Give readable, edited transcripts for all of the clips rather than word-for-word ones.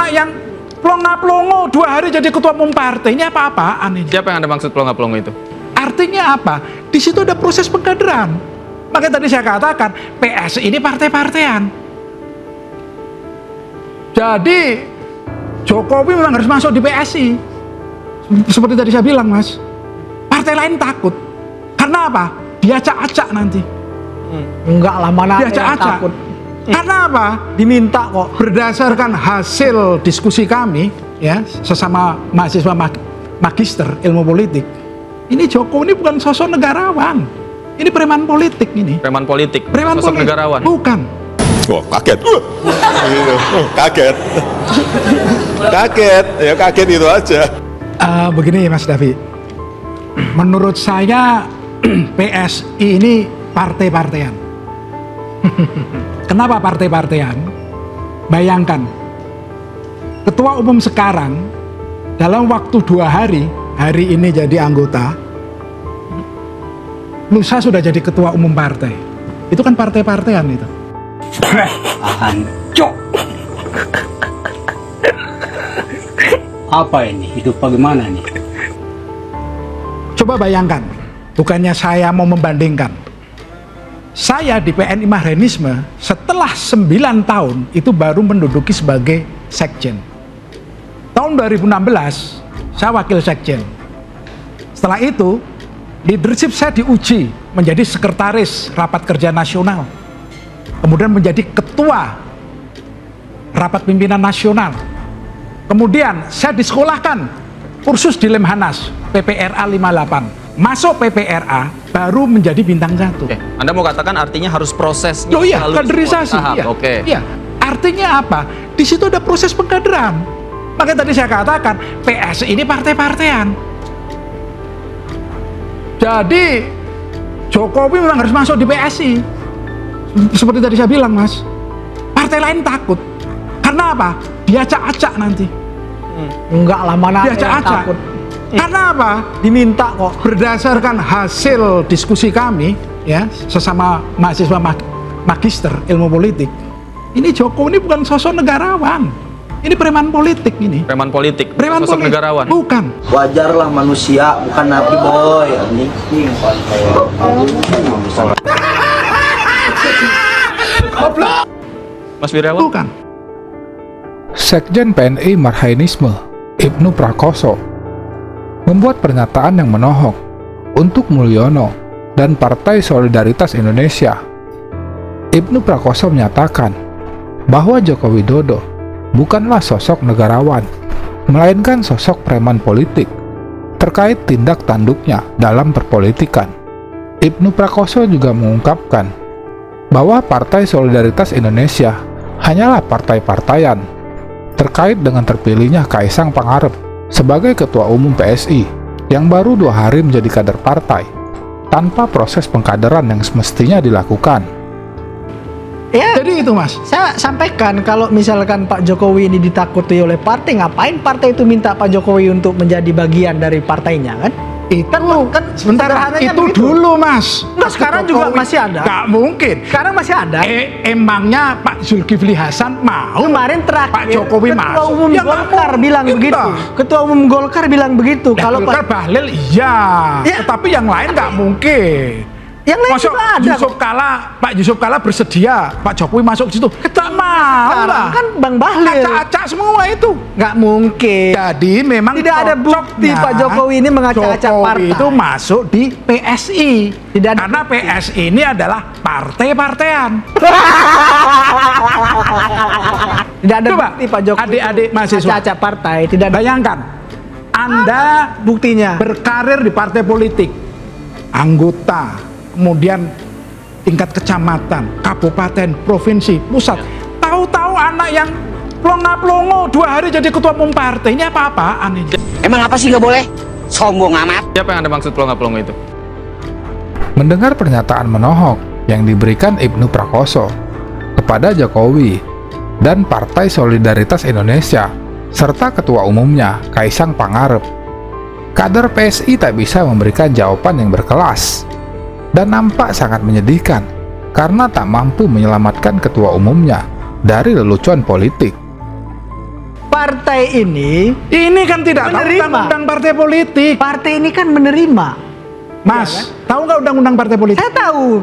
anak yang plonga-plongo 2 hari jadi ketua umum partai. Ini apa-apaan ini? Siapa yang Anda maksud plonga-plongo itu? Artinya apa? Di situ ada proses pengkaderan. Makanya tadi saya katakan, PSI ini partai-partaian. Jadi Jokowi memang harus masuk di PSI. Seperti tadi saya bilang, Mas. Partai lain takut. Karena apa? Diacak-acak nanti. Enggak lah, mana ada yang Diacak-acak. takut. Karena apa? Diminta kok. Berdasarkan hasil diskusi kami, ya, sesama mahasiswa magister ilmu politik, ini Jokowi ini bukan sosok negarawan. Ini preman politik ini. Preman politik, Preman sosok politik. negarawan. Bukan. Wah, kaget. Kaget. Kaget. Ya kaget itu aja. Begini Mas Davi, menurut saya PSI ini partai-partaian. Kenapa partai-partaian? Bayangkan, ketua umum sekarang dalam waktu 2 hari, hari ini jadi anggota, lusa sudah jadi ketua umum partai. Itu kan partai-partaian itu. Hancur. Apa ini? Hidup bagaimana nih? Coba bayangkan, bukannya saya mau membandingkan. Saya di PNI Mahrenisme setelah 9 tahun itu baru menduduki sebagai sekjen. Tahun 2016 saya wakil sekjen. Setelah itu leadership saya diuji menjadi sekretaris Rapat Kerja Nasional. Kemudian menjadi ketua Rapat Pimpinan Nasional. Kemudian saya disekolahkan kursus di Lemhanas PPRA 58. Masuk PPRA baru menjadi bintang 1. Oke. Anda mau katakan artinya harus prosesnya Oh iya, melalui kaderisasi. sebuah tahap. Iya. Oke. Iya. Artinya apa? Di situ ada proses pengkaderan. Makanya tadi saya katakan, PSI ini partai-partaian. Jadi Jokowi memang harus masuk di PSI. Seperti tadi saya bilang, Mas. Partai lain takut. Karena apa? Diacak-acak nanti. Enggak lah, mana ada yang Diacak-acak. takut. Karena apa? Diminta kok. Berdasarkan hasil diskusi kami, ya, sesama mahasiswa magister ilmu politik, ini Jokowi ini bukan sosok negarawan. Ini preman politik ini. Preman politik, Preman sosok politik. negarawan. Bukan. Wajarlah manusia, bukan nabi boy. Mas Wirawan? Bukan. Sekjen PNI Marhainisme, Ibnu Prakoso, membuat pernyataan yang menohok untuk Mulyono dan Partai Solidaritas Indonesia. Ibnu Prakoso menyatakan bahwa Joko Widodo bukanlah sosok negarawan, melainkan sosok preman politik terkait tindak tanduknya dalam perpolitikan. Ibnu Prakoso juga mengungkapkan bahwa Partai Solidaritas Indonesia hanyalah partai-partaian terkait dengan terpilihnya Kaisang Pangarep sebagai Ketua Umum PSI yang baru 2 hari menjadi kader partai tanpa proses pengkaderan yang semestinya dilakukan. Ya, Jadi itu, Mas. saya sampaikan kalau misalkan Pak Jokowi ini ditakuti oleh partai, ngapain partai itu minta Pak Jokowi untuk menjadi bagian dari partainya kan? Itu kan sebentar, sederhananya itu begitu. dulu, Mas. Enggak, sekarang juga masih ada. Gak mungkin. Sekarang masih ada. Emangnya Pak Zulkifli Hasan mau Kemarin terakhir Pak Jokowi Ketua masuk? Umum Ya, nggak Golkar bilang mungkin begitu. dong. Ketua Umum Golkar bilang begitu. Ya, Kalau Golkar Bahlil iya, Ya. tetapi yang lain nggak mungkin. yang lain Masuk juga ada. Pak Yusuf Kala bersedia Pak Jokowi masuk di situ. Kita mau Sekarang lah. kan Bang Bahlil. Acak-acak semua itu. Nggak mungkin. Jadi memang Tidak ada bukti cocoknya Pak Jokowi ini mengacak-acak Jokowi partai. itu masuk di PSI. Tidak ada Karena PSI ini adalah partai-partaian. Tidak ada Coba, bukti Pak Jokowi. adik-adik mahasiswa. Acak-acak partai. Tidak ada Bayangkan, Anda buktinya. berkarir di partai politik, anggota, kemudian tingkat kecamatan, kabupaten, provinsi, pusat. Tahu-tahu anak yang plonga-plongo 2 hari jadi ketua umum partai. Ini apa-apaan ini? Emang apa sih nggak boleh? Sombong amat. Siapa yang Anda maksud plonga-plongo itu? Mendengar pernyataan menohok yang diberikan Ibnu Prakoso kepada Jokowi dan Partai Solidaritas Indonesia serta ketua umumnya Kaisang Pangarep, kader PSI tak bisa memberikan jawaban yang berkelas dan nampak sangat menyedihkan karena tak mampu menyelamatkan ketua umumnya dari lelucon politik. partai ini kan tidak tahu Menerima. undang-undang partai politik. partai ini kan menerima. Mas, tahu nggak undang-undang partai politik? Saya tahu.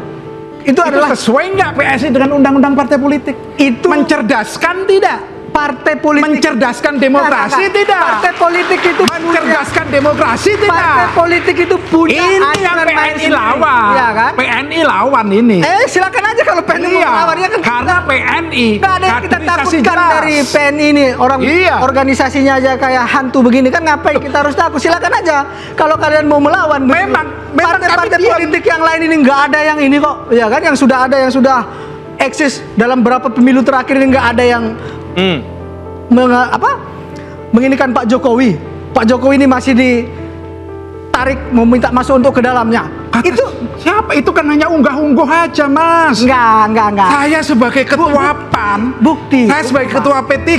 Itu Itu adalah sesuai nggak PSI dengan undang-undang partai politik? Itu Mencerdaskan tidak? partai politik. Mencerdaskan demokrasi Enggak. tidak? Partai politik itu Mencerdaskan demokrasi punya, partai tidak? politik itu punya Ini yang aturan main PNI sendiri. lawan. Iya kan? PNI lawan ini. Silakan aja kalau PNI mau Iya, melawan ya kan. karena PNI Nggak ada yang kita kaderisasi takutkan jelas. dari PNI ini. Orang Iya. organisasinya aja kayak hantu begini kan, ngapain kita harus takut? Silakan aja. Kalau kalian mau melawan, Memang partai-partai kami diam. politik yang lain ini nggak ada yang ini kok. Ya kan, yang sudah ada, yang sudah eksis dalam berapa pemilu terakhir ini nggak ada yang menginikan Pak Jokowi. Pak Jokowi ini masih ditarik mau minta masuk untuk ke dalamnya. Itu siapa? Itu kan hanya unggah-ungguh aja, Mas. Enggak. Saya sebagai ketua PAN, Bukti. saya sebagai ketua P3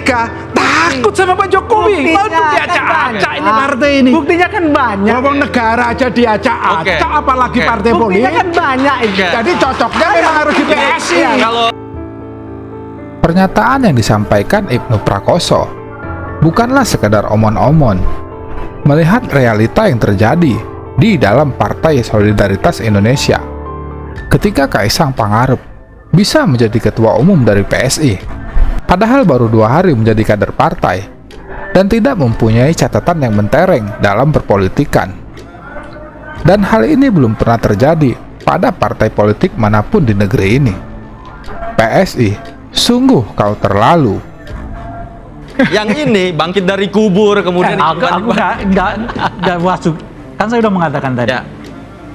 takut sama Pak Jokowi. Buktinya Aduh, kan diacak-acak ini banyak. partai ini. Buktinya kan banyak. Ngomong negara aja diacak-acak, Oke. apalagi Oke. partai Buktinya politik. kan banyak ini. Jadi cocoknya memang harus di PSI. Iya. Kalau Pernyataan yang disampaikan Ibnu Prakoso bukanlah sekedar omon-omon. Melihat realita yang terjadi di dalam Partai Solidaritas Indonesia, ketika Kaisang Pangarep bisa menjadi ketua umum dari PSI, padahal baru 2 hari menjadi kader partai dan tidak mempunyai catatan yang mentereng dalam perpolitikan. Dan hal ini belum pernah terjadi pada partai politik manapun di negeri ini. PSI, sungguh kau terlalu. yang ini bangkit dari kubur kemudian Aku nggak masuk. Kan saya udah mengatakan tadi. Ya.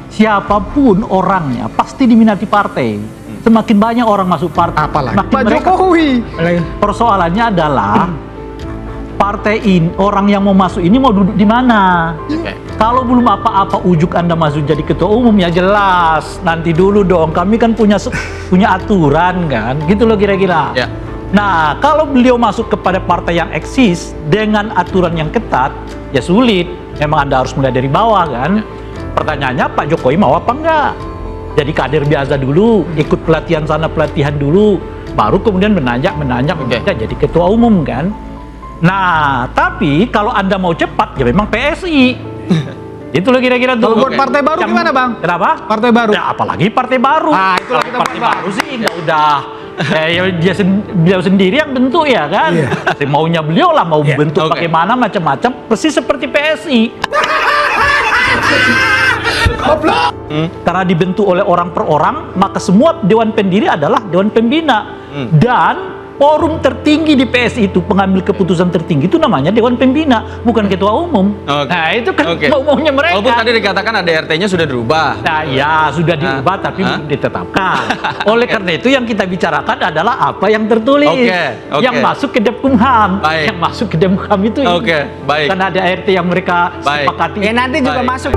Siapapun orangnya pasti diminati partai. Semakin banyak orang masuk partai, Apalagi makin Pak mereka- Jokowi. Persoalannya adalah partai ini, orang yang mau masuk ini mau duduk di mana? Oke. Kalau belum apa-apa ujuk Anda masuk jadi ketua umum ya jelas. Nanti dulu dong. Kami kan punya aturan kan. Gitu loh kira-kira. Ya. Nah, kalau beliau masuk kepada partai yang eksis dengan aturan yang ketat, ya sulit. Memang Anda harus mulai dari bawah kan. Pertanyaannya Pak Jokowi mau apa enggak? Jadi kader biasa dulu, ikut pelatihan sana pelatihan dulu, baru kemudian menanjak jadi ketua umum kan. Nah, tapi kalau Anda mau cepat ya memang PSI. Itu loh kira-kira tuh. Kalau buat partai baru gimana, Bang? Kenapa? Partai baru. Ya apalagi partai baru. Ah, itulah Kalau kita partai bahas. baru sih nggak udah. Ya beliau sendiri yang bentuk ya kan. Maunya beliau lah mau bentuk Oke. bagaimana macam-macam persis seperti PSI. Karena dibentuk oleh orang per orang, maka semua dewan pendiri adalah dewan pembina. Dan forum tertinggi di PSI itu, pengambil keputusan tertinggi itu namanya dewan pembina, bukan ketua umum. Oke. Nah, itu kan Oke. maunya mereka. Walaupun tadi dikatakan ADRT-nya sudah dirubah. Nah, ya sudah diubah tapi belum ditetapkan. Oleh karena itu yang kita bicarakan adalah apa yang tertulis, Oke. yang masuk ke Dekumham, Baik. yang masuk ke Dekumham itu. Oke, baik. Karena ada ART yang mereka Baik. sepakati. Ya nanti juga Baik. masuk.